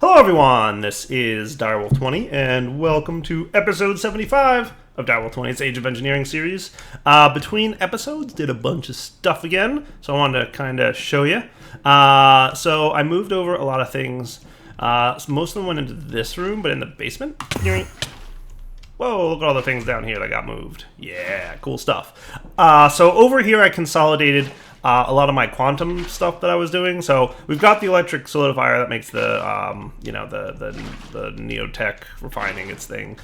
Hello everyone, this is Direwolf20, and welcome to episode 75 of Direwolf20's Age of Engineering series. Between episodes, did a bunch of stuff again, so I wanted to kind of show you. So I moved over a lot of things. Most of them went into this room, but in the basement. Whoa, look at all the things down here that got moved. Yeah, cool stuff. So over here I consolidated a lot of my quantum stuff that I was doing. So we've got the electric solidifier that makes the Neotech refining its thing.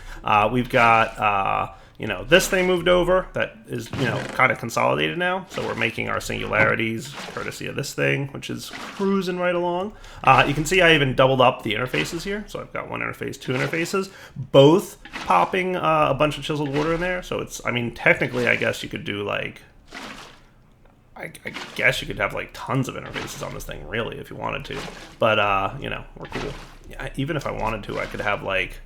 We've got this thing moved over that is kind of consolidated now. So we're making our singularities courtesy of this thing, which is cruising right along. You can see I even doubled up the interfaces here. So I've got one interface, two interfaces, both popping a bunch of chiseled water in there. So it's, I mean, technically, I guess you could do like, I guess you could have like tons of interfaces on this thing, really, if you wanted to. But, we're cool. Yeah, even if I wanted to, I could have like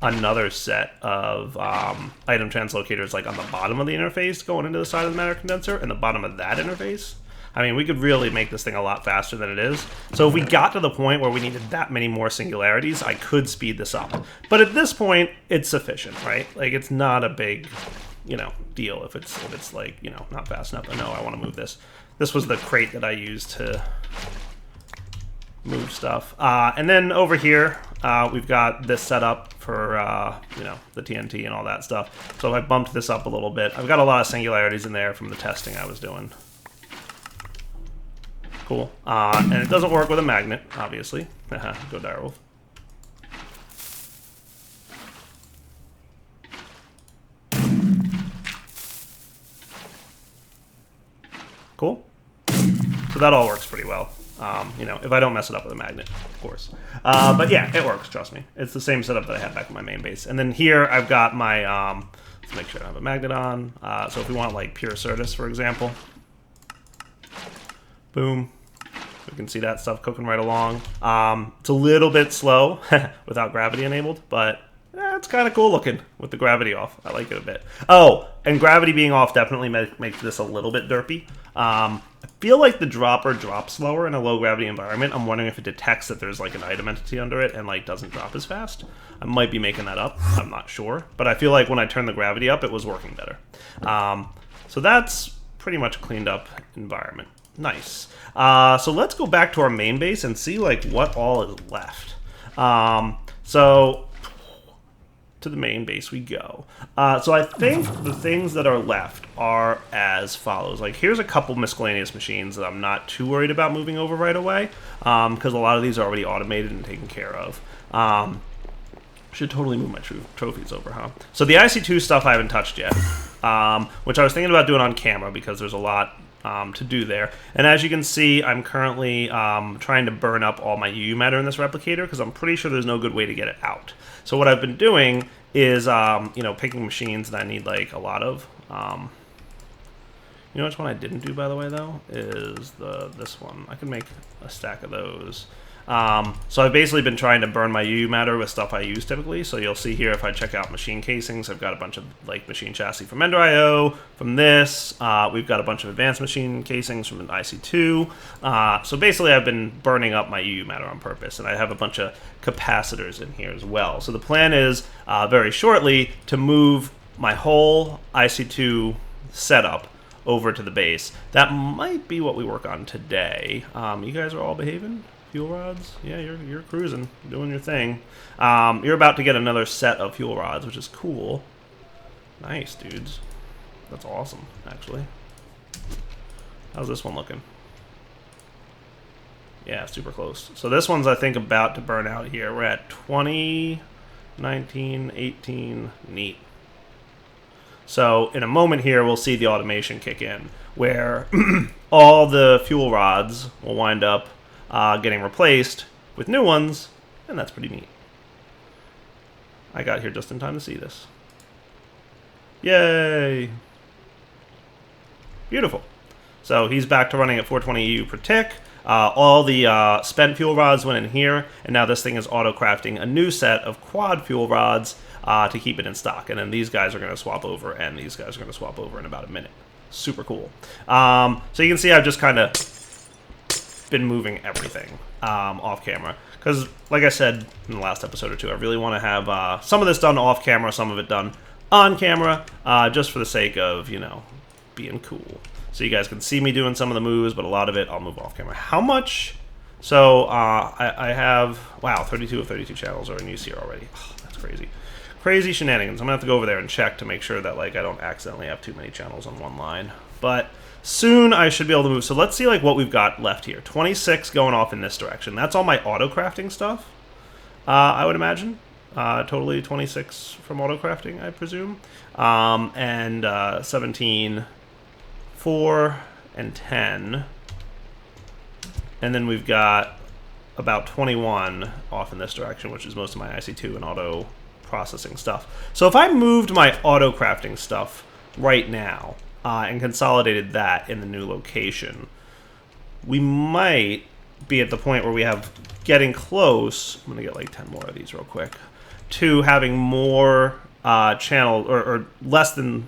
another set of item translocators like on the bottom of the interface going into the side of the matter condenser and the bottom of that interface. I mean, we could really make this thing a lot faster than it is. So if we got to the point where we needed that many more singularities, I could speed this up. But at this point, it's sufficient, right? Like, it's not a big deal if it's like, not fast enough. I know I want to move this. This was the crate that I used to move stuff. And then over here, we've got this set up for, the TNT and all that stuff. So I bumped this up a little bit. I've got a lot of singularities in there from the testing I was doing. Cool. And it doesn't work with a magnet, obviously. Go Direwolf. Cool. So that all works pretty well. If I don't mess it up with a magnet, of course. But yeah, it works, trust me. It's the same setup that I had back in my main base. And then here I've got my, let's make sure I have a magnet on. So if we want like pure Certus, for example. Boom. We can see that stuff cooking right along. It's a little bit slow without gravity enabled, but it's kind of cool looking with the gravity off. I like it a bit. Oh, and gravity being off definitely makes this a little bit derpy. I feel like the dropper drops slower in a low gravity environment. I'm wondering if it detects that there's like an item entity under it and like doesn't drop as fast. I might be making that up. I'm not sure. But I feel like when I turned the gravity up, it was working better. So that's pretty much a cleaned up environment. Nice. So let's go back to our main base and see like what all is left. So to the main base we go. So I think the things that are left are as follows. Like, here's a couple miscellaneous machines that I'm not too worried about moving over right away, because a lot of these are already automated and taken care of. Should totally move my trophies over, huh? So the IC2 stuff I haven't touched yet, which I was thinking about doing on camera because there's a lot to do there. And as you can see, I'm currently trying to burn up all my UU matter in this replicator because I'm pretty sure there's no good way to get it out. So what I've been doing is, picking machines that I need like a lot of. You know which one I didn't do, by the way, though? Is this one. I can make a stack of those. So I've basically been trying to burn my UU matter with stuff I use typically. So you'll see here if I check out machine casings, I've got a bunch of like machine chassis from Ender.io, from this. We've got a bunch of advanced machine casings from an IC2. So basically I've been burning up my UU matter on purpose, and I have a bunch of capacitors in here as well. So the plan is very shortly to move my whole IC2 setup over to the base. That might be what we work on today. You guys are all behaving? Fuel rods? Yeah, you're cruising, doing your thing. You're about to get another set of fuel rods, which is cool. Nice, dudes. That's awesome, actually. How's this one looking? Yeah, super close. So this one's, I think, about to burn out here. We're at 20, 19, 18, neat. So in a moment here, we'll see the automation kick in, where all the fuel rods will wind up getting replaced with new ones, and that's pretty neat. I got here just in time to see this. Yay! Beautiful. So he's back to running at 420 EU per tick. All the spent fuel rods went in here, and now this thing is auto-crafting a new set of quad fuel rods to keep it in stock. And then these guys are going to swap over, and these guys are going to swap over in about a minute. Super cool. So you can see I've just kind of been moving everything off camera. Because, like I said in the last episode or two, I really want to have some of this done off camera, some of it done on camera, just for the sake of, you know, being cool. So you guys can see me doing some of the moves, but a lot of it I'll move off camera. How much? So I have, wow, 32 of 32 channels are in use here already. Oh, that's crazy. Crazy shenanigans. I'm going to have to go over there and check to make sure that, like, I don't accidentally have too many channels on one line. But soon I should be able to move. So let's see, like, what we've got left here. 26 going off in this direction. That's all my auto-crafting stuff, I would imagine. Totally 26 from auto-crafting, I presume. And 17, 4, and 10. And then we've got about 21 off in this direction, which is most of my IC2 and auto processing stuff. So if I moved my auto crafting stuff right now and consolidated that in the new location, we might be at the point where we have getting close. I'm gonna get like 10 more of these real quick to having more channel or less than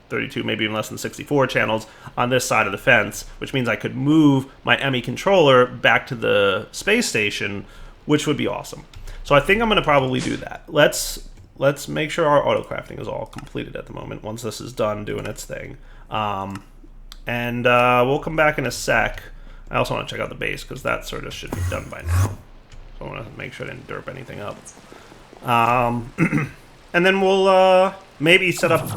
32, maybe even less than 64 channels on this side of the fence, which means I could move my ME controller back to the space station, which would be awesome. So I think I'm going to probably do that. Let's make sure our auto crafting is all completed at the moment once this is done doing its thing. And we'll come back in a sec. I also want to check out the base because that sort of should be done by now. So I want to make sure I didn't derp anything up. And then we'll maybe set up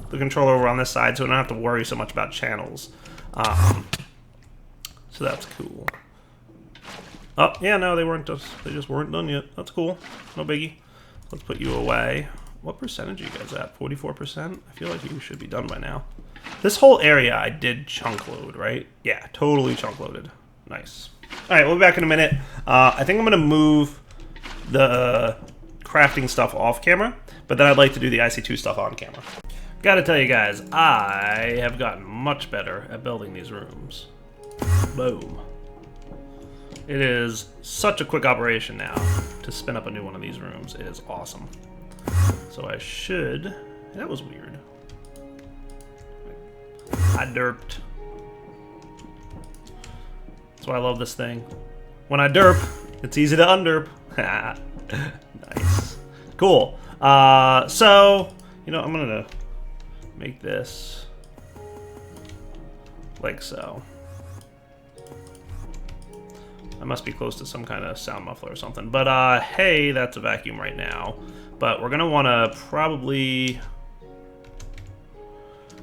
the controller over on this side so we don't have to worry so much about channels. So that's cool. Oh, yeah, no, they just weren't done yet. That's cool. No biggie. Let's put you away. What percentage are you guys at? 44%? I feel like you should be done by now. This whole area I did chunk load, right? Yeah, totally chunk loaded. Nice. All right, we'll be back in a minute. I think I'm going to move the crafting stuff off camera, but then I'd like to do the IC2 stuff on camera. Gotta tell you guys, I have gotten much better at building these rooms. Boom. It is such a quick operation now to spin up a new one of these rooms. It is awesome. So I should... That was weird. I derped. That's why I love this thing. When I derp, it's easy to underp. Nice. Cool. So, you know, I'm gonna make this like so. I must be close to some kind of sound muffler or something. But, hey, that's a vacuum right now. But we're going to want to probably...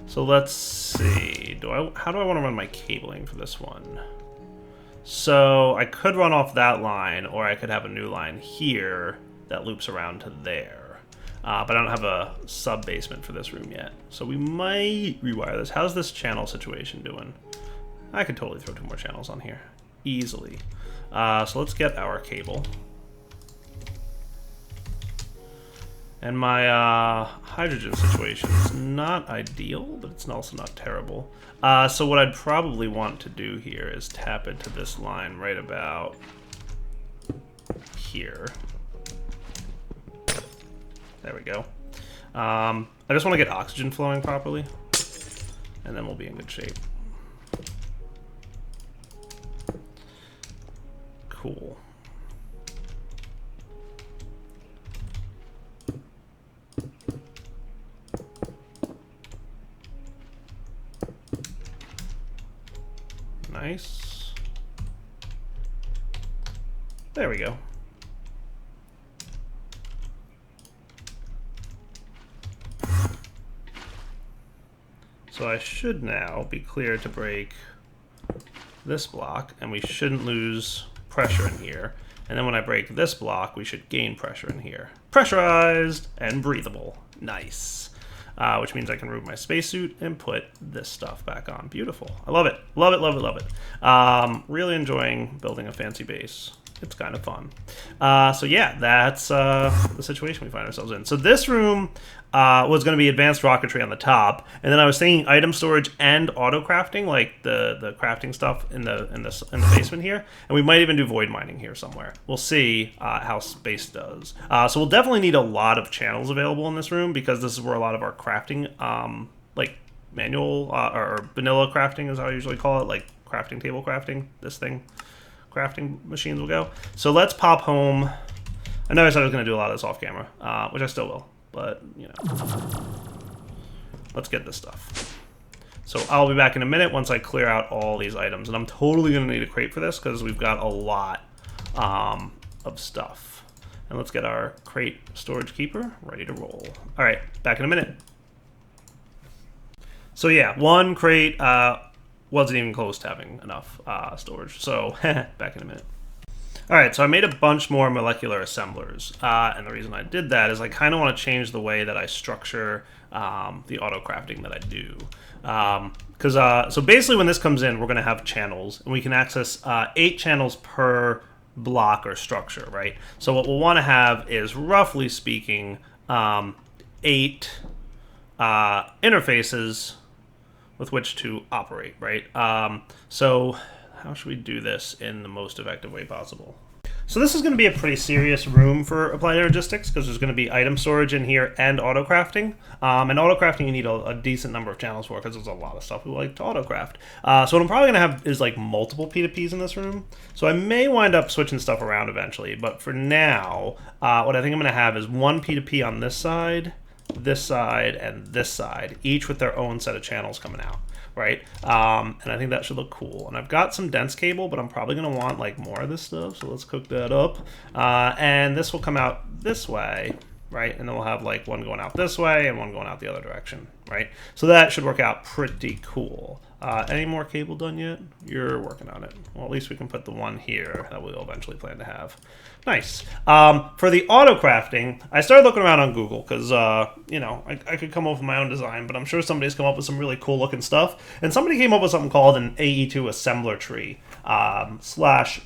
So let's see. How do I want to run my cabling for this one? So I could run off that line, or I could have a new line here that loops around to there. But I don't have a sub-basement for this room yet. So we might rewire this. How's this channel situation doing? I could totally throw 2 more channels on here. Easily. So let's get our cable. And my hydrogen situation is not ideal, but it's also not terrible. So what I'd probably want to do here is tap into this line right about here. There we go. I just want to get oxygen flowing properly, and then we'll be in good shape. Cool. Nice. There we go. So I should now be clear to break this block, and we shouldn't lose pressure in here. And then when I break this block, we should gain pressure in here. Pressurized and breathable. Nice. Which means I can remove my spacesuit and put this stuff back on. Beautiful. I love it. Love it, love it, love it. Really enjoying building a fancy base. It's kind of fun. So yeah, that's the situation we find ourselves in. So this room was going to be advanced rocketry on the top, and then I was thinking item storage and auto crafting, like the crafting stuff in the basement here, and we might even do void mining here somewhere. We'll see how space does. So we'll definitely need a lot of channels available in this room because this is where a lot of our crafting, like manual or vanilla crafting is how I usually call it, like crafting table crafting. This thing crafting machines will go. So let's pop home. I know I said I was going to do a lot of this off camera, which I still will, but you know, let's get this stuff. So I'll be back in a minute once I clear out all these items, and I'm totally going to need a crate for this because we've got a lot of stuff. And let's get our crate storage keeper ready to roll. All right, back in a minute. So yeah, one crate wasn't even close to having enough storage. So back in a minute. All right, so I made a bunch more molecular assemblers. And the reason I did that is I kind of want to change the way that I structure the auto crafting that I do. So basically when this comes in, we're going to have channels, and we can access 8 channels per block or structure, right? So what we'll want to have is, roughly speaking, 8 interfaces with which to operate, right? So how should we do this in the most effective way possible? So this is going to be a pretty serious room for applied logistics because there's going to be item storage in here and auto crafting. And auto crafting you need a decent number of channels for because there's a lot of stuff we like to auto craft. So what I'm probably going to have is like multiple P2Ps in this room. So I may wind up switching stuff around eventually. But for now, what I think I'm going to have is one P2P on this side, and this side, each with their own set of channels coming out. Right, and I think that should look cool. And I've got some dense cable, but I'm probably going to want like more of this stuff, so let's cook that up. And this will come out this way, right? And then we'll have like one going out this way and one going out the other direction, right? So that should work out pretty cool. Any more cable done yet? You're working on it. Well, at least we can put the one here that we'll eventually plan to have. Nice. For the auto crafting, I started looking around on Google because, you know, I could come up with my own design, but I'm sure somebody's come up with some really cool looking stuff. And somebody came up with something called an AE2 assembler tree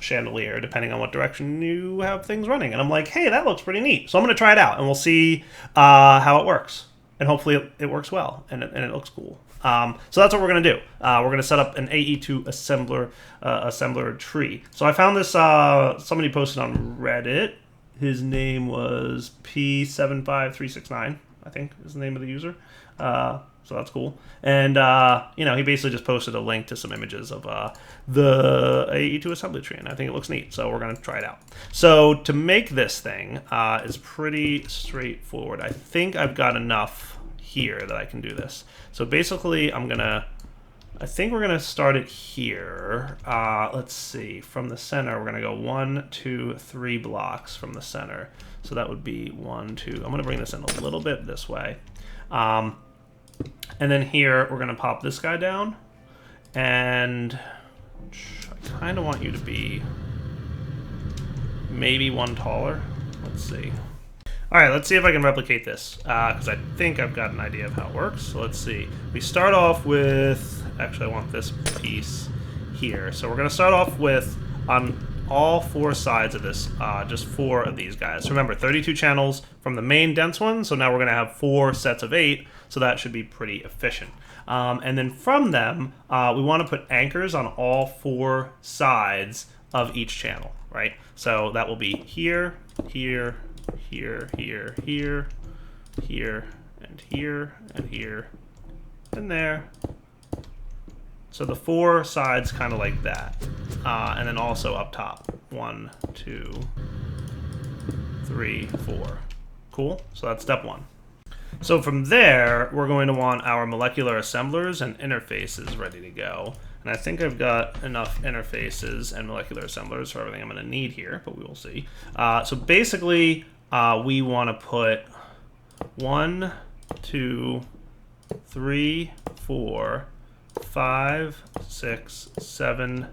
/ chandelier, depending on what direction you have things running. And I'm like, hey, that looks pretty neat. So I'm going to try it out, and we'll see how it works. And hopefully it works well, and it looks cool. So that's what we're going to do. We're going to set up an AE2 assembler tree. So I found this, somebody posted on Reddit. His name was P75369, I think is the name of the user. So that's cool. And, you know, he basically just posted a link to some images of the AE2 assembly tree, and I think it looks neat. So we're going to try it out. So to make this thing is pretty straightforward. I think I've got enough here that I can do this. So basically I think we're gonna start it here. Let's see, from the center we're gonna go 1, 2, 3 blocks from the center. So that would be 1, 2. I'm gonna bring this in a little bit this way. And then here we're gonna pop this guy down, and I kind of want you to be maybe one taller. Let's see. All right, let's see if I can replicate this, because I think I've got an idea of how it works. So let's see. We start off with, actually I want this piece here. So we're going to start off with, on all 4 sides of this, just 4 of these guys. So remember, 32 channels from the main dense one, so now we're going to have 4 sets of 8, so that should be pretty efficient. And then from them, we want to put anchors on all 4 sides of each channel, right? So that will be here, here, here, here, here, here, and here, and here, and there. So the 4 sides kind of like that. And then also up top. 1, 2, 3, 4. Cool? So that's step 1. So from there, we're going to want our molecular assemblers and interfaces ready to go. And I think I've got enough interfaces and molecular assemblers for everything I'm going to need here, but we will see. So basically, we want to put 1, 2, 3, 4, 5, 6, 7,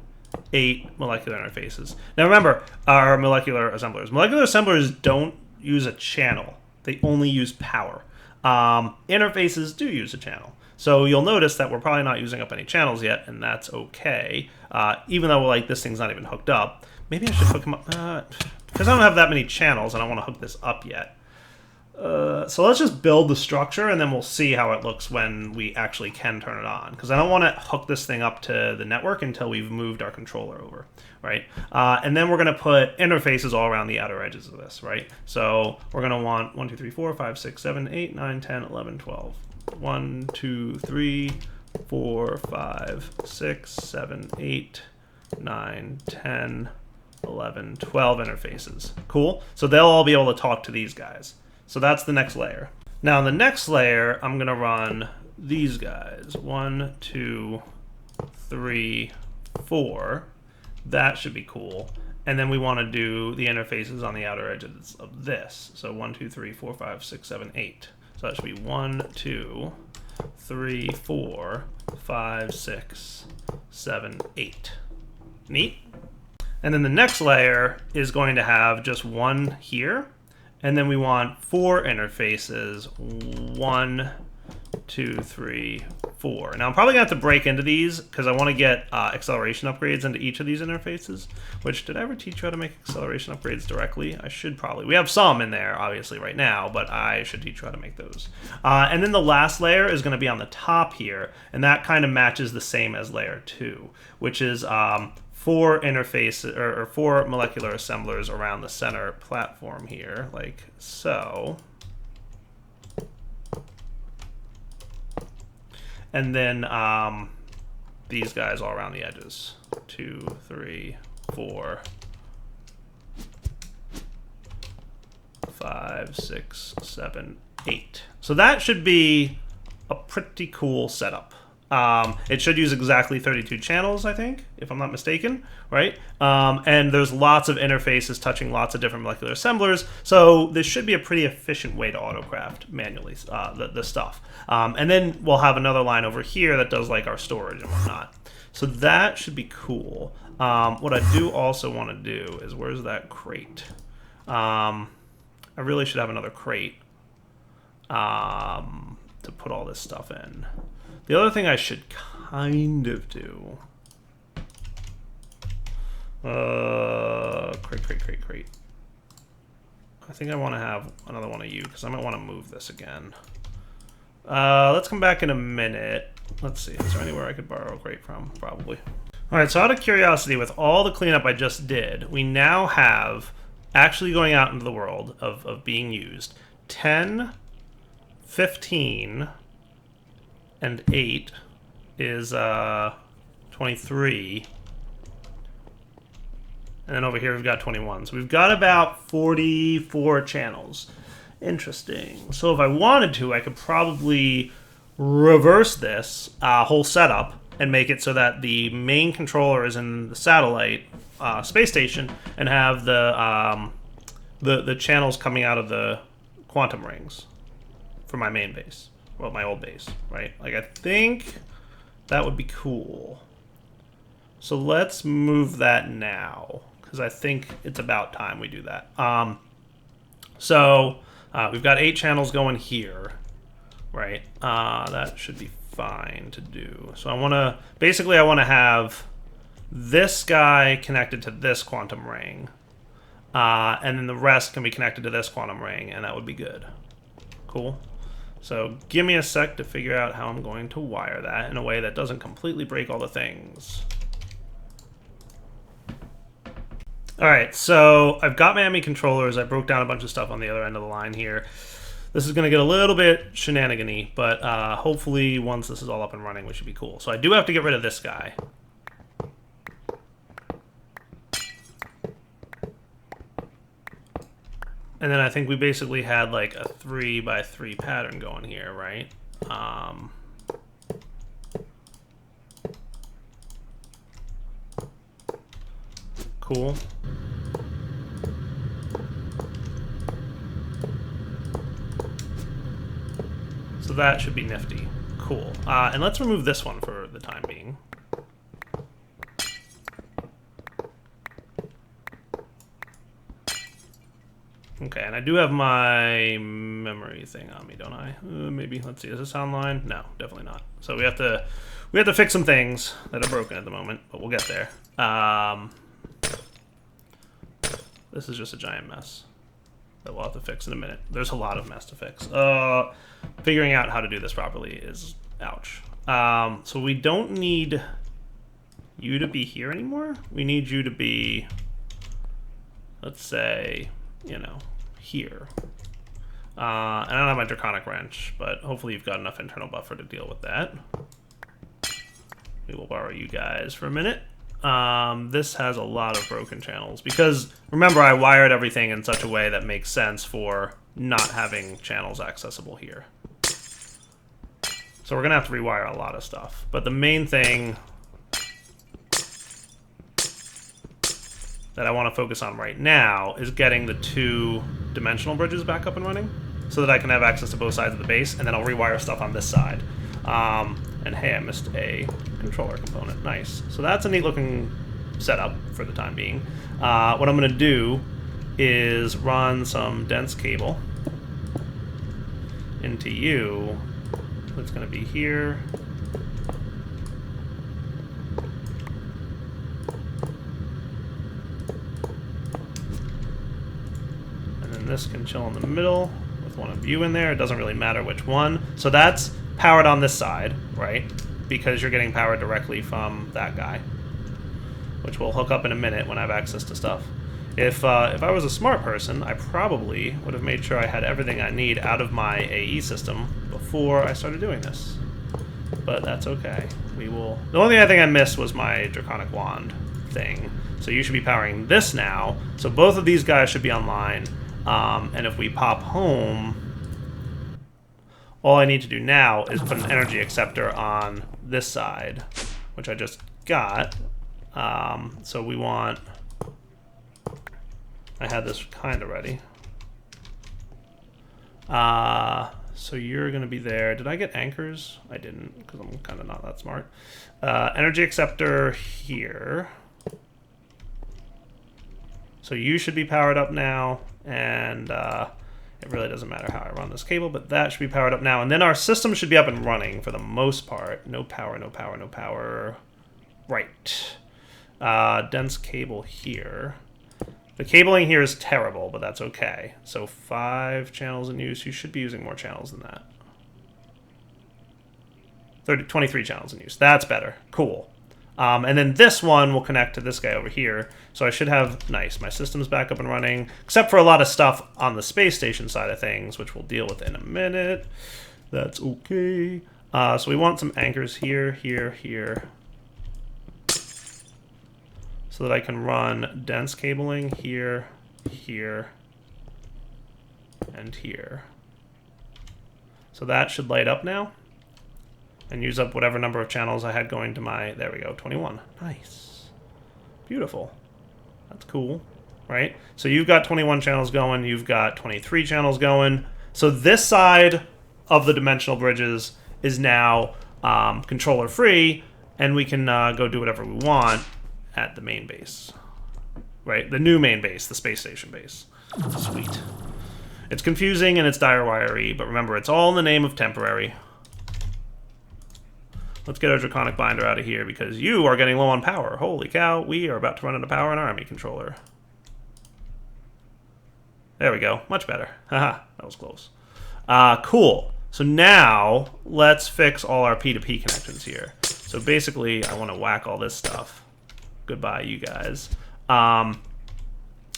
8 molecular interfaces. Now remember, our molecular assemblers. Molecular assemblers don't use a channel. They only use power. Interfaces do use a channel. So you'll notice that we're probably not using up any channels yet, and that's okay. Even though like this thing's not even hooked up. Maybe I should hook them up. Because I don't have that many channels, and I don't want to hook this up yet. So let's just build the structure, and then we'll see how it looks when we actually can turn it on. Because I don't want to hook this thing up to the network until we've moved our controller over, right? And then we're going to put interfaces all around the outer edges of this, right? So we're going to want 1, 2, 3, 4, 5, 6, 7, 8, 9, 10, 11, 12. 1, 2, 3, 4, 5, 6, 7, 8, 9, 10, 11, 12 interfaces. Cool. So they'll all be able to talk to these guys. So that's the next layer. Now in the next layer, I'm going to run these guys. 1, 2, 3, 4. That should be cool. And then we want to do the interfaces on the outer edges of this. So 1, 2, 3, 4, 5, 6, 7, 8. So that should be 1, 2, 3, 4, 5, 6, 7, 8. Neat. And then the next layer is going to have just one here. And then we want 4 interfaces. 1, 2, 3, 4. Now I'm probably going to have to break into these because I want to get acceleration upgrades into each of these interfaces. Which, did I ever teach you how to make acceleration upgrades directly? I should probably. We have some in there, obviously, right now, but I should teach you how to make those. And then the last layer is going to be on the top here, and that kind of matches the same as layer 2, which is 4 interfaces or 4 molecular assemblers around the center platform here, like so. And then these guys all around the edges. 2, 3, 4, 5, 6, 7, 8. So that should be a pretty cool setup. It should use exactly 32 channels, I think, if I'm not mistaken, right? And there's lots of interfaces touching lots of different molecular assemblers, so this should be a pretty efficient way to autocraft manually the stuff. And then we'll have another line over here that does like our storage and whatnot. So that should be cool. What I do also want to do is, where's that crate? I really should have another crate to put all this stuff in. The other thing I should kind of do... crate. I think I want to have another one of you, because I might want to move this again. Let's come back in a minute. Let's see, is there anywhere I could borrow a crate from? Probably. Alright, so out of curiosity, with all the cleanup I just did, we now have, actually going out into the world of being used, 10, 15... and 8 is 23. And then over here we've got 21. So we've got about 44 channels. Interesting. So if I wanted to, I could probably reverse this whole setup and make it so that the main controller is in the satellite space station and have the channels coming out of the quantum rings for my main base. Well, my old base, right? Like, I think that would be cool. So let's move that now, because I think it's about time we do that. We've got 8 channels going here, right? That should be fine to do. So I want to, basically I want to have this guy connected to this quantum ring, and then the rest can be connected to this quantum ring, and that would be good. Cool. So give me a sec to figure out how I'm going to wire that in a way that doesn't completely break all the things. Alright, so I've got my ME controllers. I broke down a bunch of stuff on the other end of the line here. This is going to get a little bit shenanigan-y, but hopefully once this is all up and running, we should be cool. So I do have to get rid of this guy. And then I think we basically had like a 3x3 pattern going here, right? Cool. So that should be nifty. Cool. And let's remove this one for the time being. Okay, and I do have my memory thing on me, don't I? Maybe. Let's see. Is this online? No, definitely not. So we have to fix some things that are broken at the moment, but we'll get there. This is just a giant mess that we'll have to fix in a minute. There's a lot of mess to fix. Figuring out how to do this properly is ouch. So we don't need you to be here anymore. We need you to be, let's say, you know, here. And I don't have my Draconic Wrench, but hopefully you've got enough internal buffer to deal with that. We will borrow you guys for a minute. this has a lot of broken channels because remember I wired everything in such a way that makes sense for not having channels accessible here. So we're gonna have to rewire a lot of stuff. But the main thing that I want to focus on right now is getting the 2-dimensional bridges back up and running so that I can have access to both sides of the base, and then I'll rewire stuff on this side. And hey, I missed a controller component. Nice. So that's a neat looking setup for the time being. What I'm going to do is run some dense cable into you. That's going to be here. And then this can chill in the middle with one of you in there. It doesn't really matter which one. So that's powered on this side, right? Because you're getting powered directly from that guy, which we'll hook up in a minute when I have access to stuff. If I was a smart person, I probably would have made sure I had everything I need out of my AE system before I started doing this. But that's okay. We will. The only thing I think I missed was my Draconic Wand thing. So you should be powering this now. So both of these guys should be online. And if we pop home, all I need to do now is put an energy acceptor on this side, which I just got. So we want... I had this kind of ready. So you're going to be there. Did I get anchors? I didn't, because I'm kind of not that smart. Energy acceptor here. So you should be powered up now, and it really doesn't matter how I run this cable, but that should be powered up now. And then our system should be up and running for the most part. No power, no power, no power. Right. Dense cable here. The cabling here is terrible, but that's okay. So 5 channels in use. You should be using more channels than that. 23 channels in use. That's better. Cool. And then this one will connect to this guy over here. So I should have, nice, my system's back up and running, except for a lot of stuff on the space station side of things, which we'll deal with in a minute. That's okay. So we want some anchors here, here, here, so that I can run dense cabling here, here, and here. So that should light up now and use up whatever number of channels I had going to my, there we go, 21. Nice. Beautiful. That's cool, right? So you've got 21 channels going, you've got 23 channels going. So this side of the dimensional bridges is now controller free, and we can go do whatever we want at the main base, right? The new main base, the space station base. Sweet. It's confusing and it's dire wiry, but remember, it's all in the name of temporary. Let's get our Draconic Binder out of here because you are getting low on power. Holy cow, we are about to run out of power in our army controller. There we go, much better. Haha, that was close. Cool. So now let's fix all our P2P connections here. So basically, I want to whack all this stuff. Goodbye, you guys. And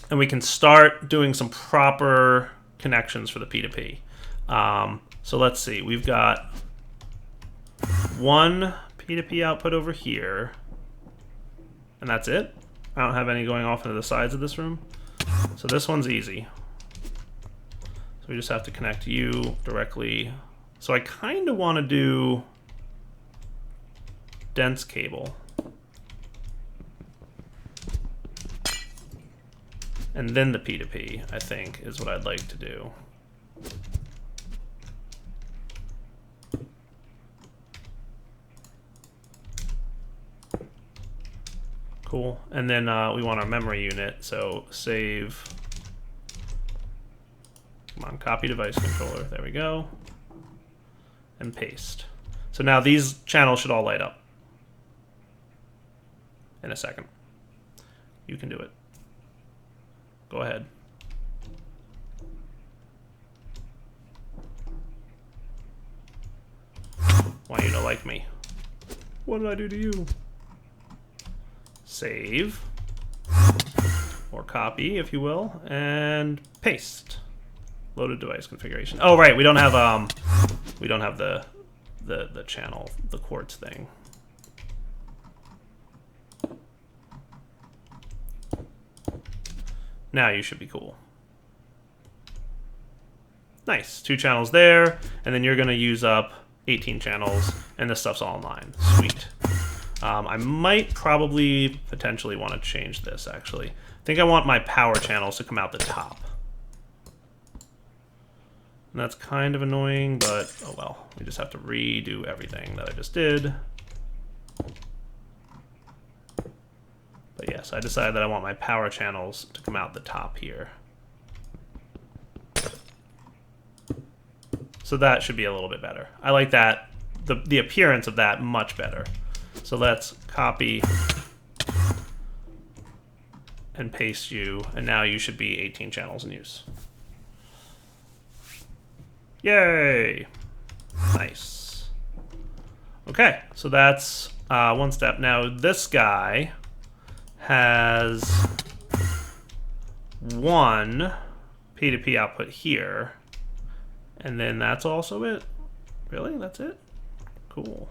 we can start doing some proper connections for the P2P. So let's see. We've got one P2P output over here, and that's it. I don't have any going off into the sides of this room. So this one's easy. So we just have to connect you directly. So I kind of want to do dense cable. And then the P2P, I think, is what I'd like to do. Cool. And then we want our memory unit, so save. Come on, copy device controller. There we go. And paste. So now these channels should all light up in a second. You can do it. Go ahead. Why you don't like me? What did I do to you? Save. Or copy, if you will, and paste. Loaded device configuration. Oh right, we don't have the channel, the quartz thing. Now you should be cool. Nice. 2 channels there, and then you're going to use up 18 channels, and this stuff's all online. Sweet. I might probably potentially want to change this, actually. I think I want my power channels to come out the top. And that's kind of annoying, but oh well. We just have to redo everything that I just did. But yes, I decided that I want my power channels to come out the top here. So that should be a little bit better. I like that, the appearance of that much better. So let's copy and paste you, and now you should be 18 channels in use. Yay! Nice. Okay, so that's one step. Now this guy has one P2P output here, and then that's also it. Really? That's it? Cool.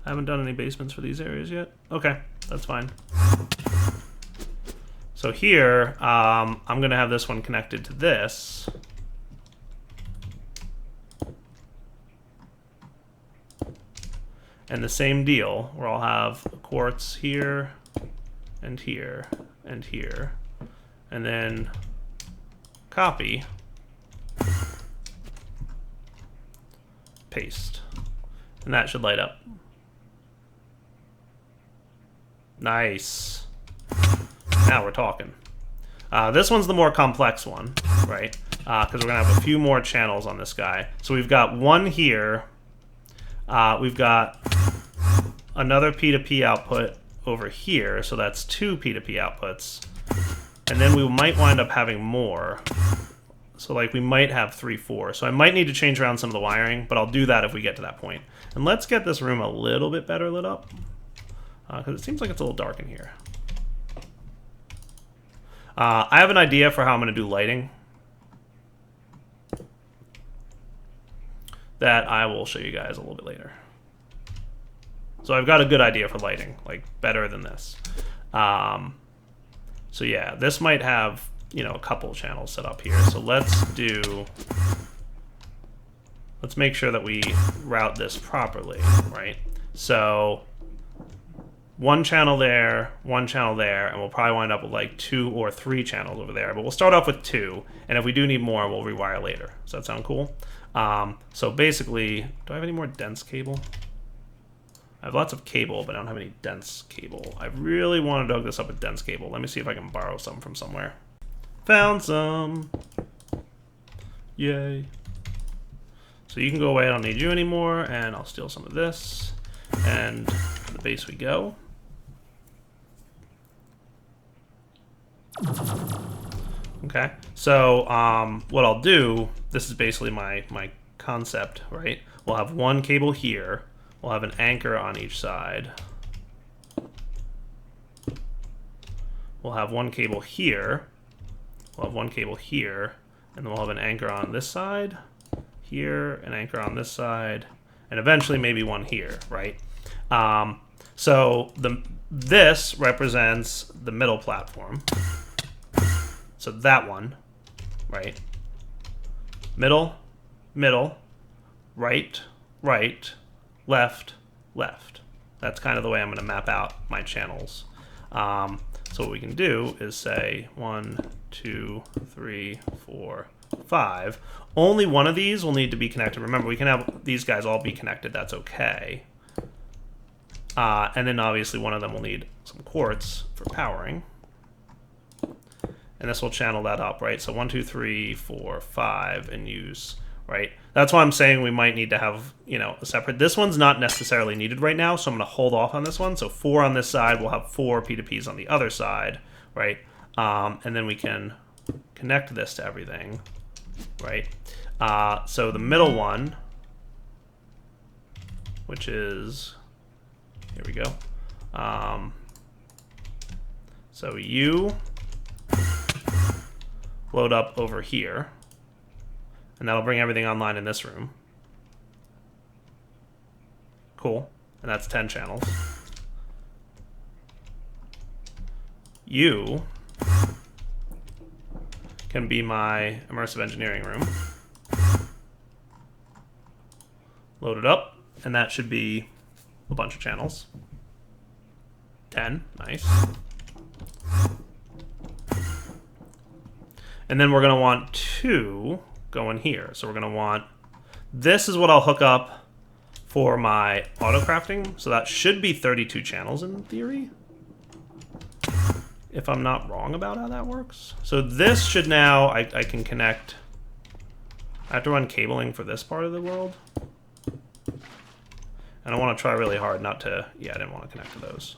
I haven't done any basements for these areas yet. Okay, that's fine. So here, I'm going to have this one connected to this. And the same deal, where I'll have quartz here, and here, and here. And then copy, paste. And that should light up. Nice. Now we're talking. This one's the more complex one, right? Because we're going to have a few more channels on this guy. So we've got one here. We've got another P2P output over here. So that's 2 P2P outputs. And then we might wind up having more. So like we might have 3, 4. So I might need to change around some of the wiring, but I'll do that if we get to that point. And let's get this room a little bit better lit up. Because it seems like it's a little dark in here. I have an idea for how I'm going to do lighting that I will show you guys a little bit later. So I've got a good idea for lighting, like better than this. So yeah, this might have, you know, a couple channels set up here. So let's make sure that we route this properly, right? So one channel there, and we'll probably wind up with like 2 or 3 channels over there. But we'll start off with 2, and if we do need more, we'll rewire later. Does that sound cool? So basically, do I have any more dense cable? I have lots of cable, but I don't have any dense cable. I really want to hook this up with dense cable. Let me see if I can borrow some from somewhere. Found some. Yay. So you can go away, I don't need you anymore, and I'll steal some of this. And to the base we go. Okay, so what I'll do, this is basically my concept, right? We'll have one cable here. We'll have an anchor on each side. We'll have one cable here. We'll have one cable here. And then we'll have an anchor on this side. Here, an anchor on this side. And eventually maybe one here, right? So this represents the middle platform. So that one, right? Middle, middle, right, right, left, left. That's kind of the way I'm going to map out my channels. So what we can do is say 1, 2, 3, 4, 5. Only one of these will need to be connected. Remember, we can have these guys all be connected. That's okay. And then obviously one of them will need some quartz for powering. And this will channel that up, right? So 1, 2, 3, 4, 5, and use, right? That's why I'm saying we might need to have, you know, a separate. This one's not necessarily needed right now, so I'm going to hold off on this one. So 4 on this side, we'll have 4 P2Ps on the other side, right? And then we can connect this to everything, right? So the middle one, which is, here we go. So you load up over here, and that'll bring everything online in this room. Cool. And that's 10 channels. You can be my immersive engineering room. Load it up, and that should be a bunch of channels. 10, nice. And then we're going to want 2 going here. So we're going to want, this is what I'll hook up for my auto crafting. So that should be 32 channels in theory, if I'm not wrong about how that works. So this should now, I can connect, I have to run cabling for this part of the world. And I want to try really hard not to, yeah, I didn't want to connect to those.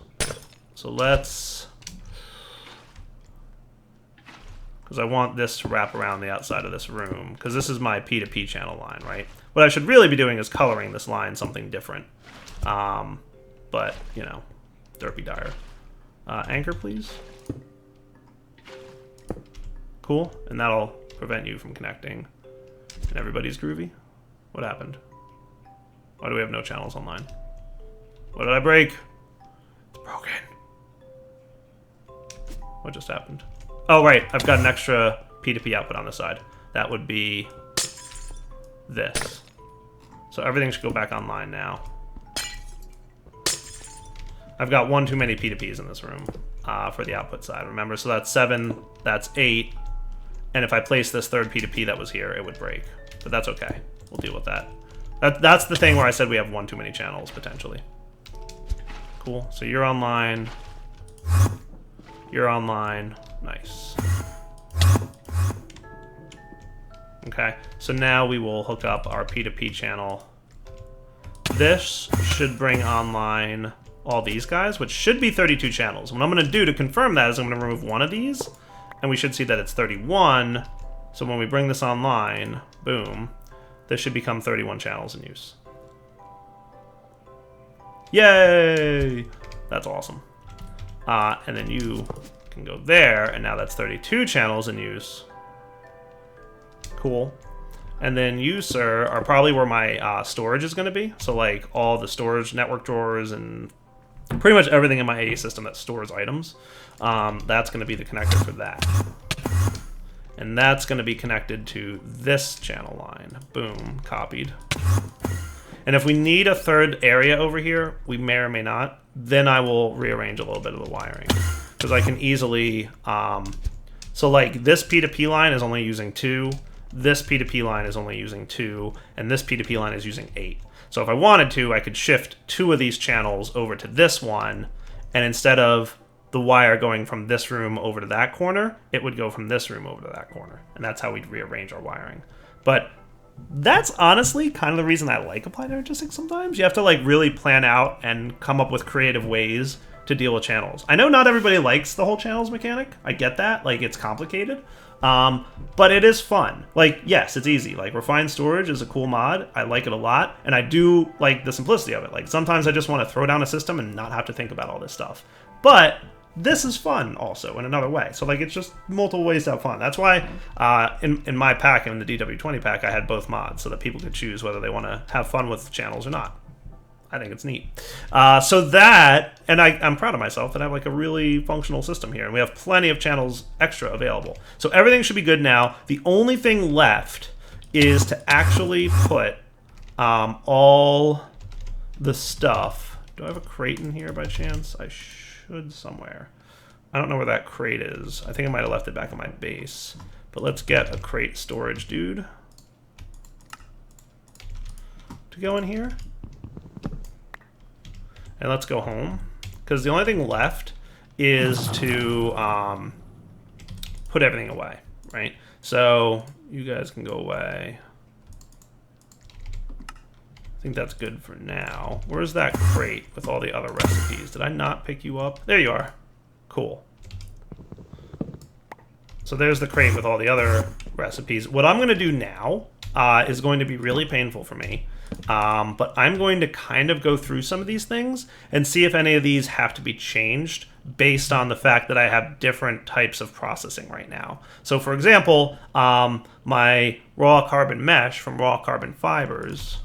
So let's, because I want this to wrap around the outside of this room, because this is my P2P channel line, right? What I should really be doing is coloring this line something different. But, you know, derpy dire. Anchor, please. Cool, and that'll prevent you from connecting. And everybody's groovy. What happened? Why do we have no channels online? What did I break? It's broken. What just happened? Oh, right. I've got an extra P2P output on the side. That would be this. So everything should go back online now. I've got 1 too many P2Ps in this room for the output side. Remember, so that's 7, that's 8. And if I place this third P2P that was here, it would break. But that's okay. We'll deal with that. That's the thing where I said we have 1 too many channels, potentially. Cool. So you're online. You're online. Nice. Okay. So now we will hook up our P2P channel. This should bring online all these guys, which should be 32 channels. What I'm going to do to confirm that is I'm going to remove 1 of these, and we should see that it's 31. So when we bring this online, boom, this should become 31 channels in use. Yay! That's awesome. And then you can go there, and now that's 32 channels in use. Cool. And then you, sir, are probably where my storage is going to be. So like all the storage network drawers and pretty much everything in my AE system that stores items. That's going to be the connector for that. And that's going to be connected to this channel line. Boom, copied. And if we need a third area over here, we may or may not, then I will rearrange a little bit of the wiring. Because I can easily, so like this P2P line is only using 2, this P2P line is only using 2, and this P2P line is using 8. So if I wanted to, I could shift 2 of these channels over to this one, and instead of the wire going from this room over to that corner, it would go from this room over to that corner. And that's how we'd rearrange our wiring. But that's honestly kind of the reason I like applied energistics sometimes. You have to like really plan out and come up with creative ways to deal with channels. I know not everybody likes the whole channels mechanic. I get that. Like, it's complicated. But it is fun. Like, yes, it's easy. Like, refined storage is a cool mod. I like it a lot. And I do like the simplicity of it. Like, sometimes I just want to throw down a system and not have to think about all this stuff. But this is fun also in another way. So like, it's just multiple ways to have fun. That's why in my pack, in the DW20 pack, I had both mods so that people could choose whether they want to have fun with channels or not. I think it's neat. So that, and I'm proud of myself that I have like a really functional system here, and we have plenty of channels extra available. So everything should be good now. The only thing left is to actually put all the stuff. Do I have a crate in here by chance? I should somewhere. I don't know where that crate is. I think I might have left it back on my base. But let's get a crate storage dude to go in here. And let's go home. Because the only thing left is to put everything away, right? So you guys can go away. I think that's good for now. Where's that crate with all the other recipes? Did I not pick you up? There you are. Cool. So there's the crate with all the other recipes. What I'm going to do now is going to be really painful for me. But I'm going to kind of go through some of these things and see if any of these have to be changed based on the fact that I have different types of processing right now. So for example, my raw carbon mesh from raw carbon fibers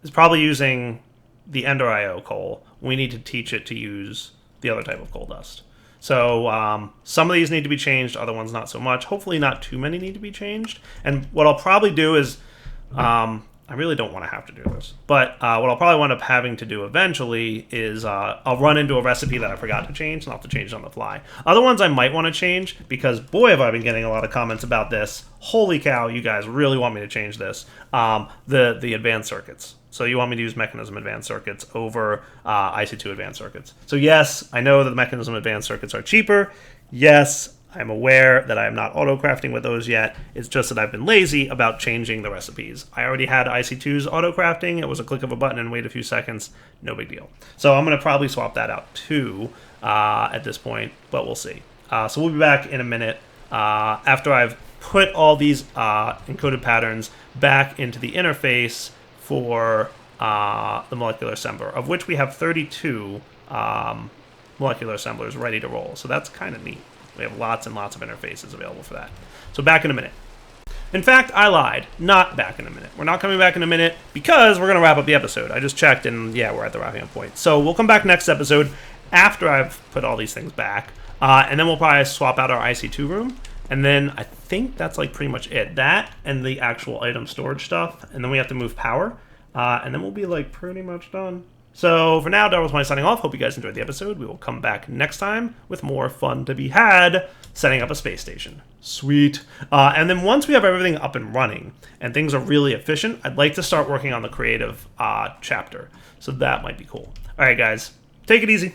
is probably using the Ender IO coal. We need to teach it to use the other type of coal dust. So some of these need to be changed, other ones not so much. Hopefully not too many need to be changed. And what I'll probably do is, I really don't want to have to do this, but what I'll probably wind up having to do eventually is I'll run into a recipe that I forgot to change, and I'll have to change it on the fly. Other ones I might want to change, because boy have I been getting a lot of comments about this. Holy cow, you guys really want me to change this. The advanced circuits. So you want me to use Mechanism Advanced Circuits over IC2 Advanced Circuits. So yes, I know that the Mechanism Advanced Circuits are cheaper. Yes, I'm aware that I am not auto-crafting with those yet. It's just that I've been lazy about changing the recipes. I already had IC2's auto-crafting. It was a click of a button and wait a few seconds. No big deal. So I'm going to probably swap that out too at this point, but we'll see. So we'll be back in a minute after I've put all these encoded patterns back into the interface for the molecular assembler, of which we have 32 molecular assemblers ready to roll. So that's kind of neat. We have lots and lots of interfaces available for that. So back in a minute. In fact, I lied. Not back in a minute. We're not coming back in a minute because we're going to wrap up the episode. I just checked, and yeah, we're at the wrapping up point. So we'll come back next episode after I've put all these things back. And then we'll probably swap out our IC2 room. And then I think that's like pretty much it. That and the actual item storage stuff. And then we have to move power. And then we'll be like pretty much done. So for now, Darwin's signing off. Hope you guys enjoyed the episode. We will come back next time with more fun to be had setting up a space station. Sweet. And then once we have everything up and running and things are really efficient, I'd like to start working on the creative chapter. So that might be cool. All right, guys, take it easy.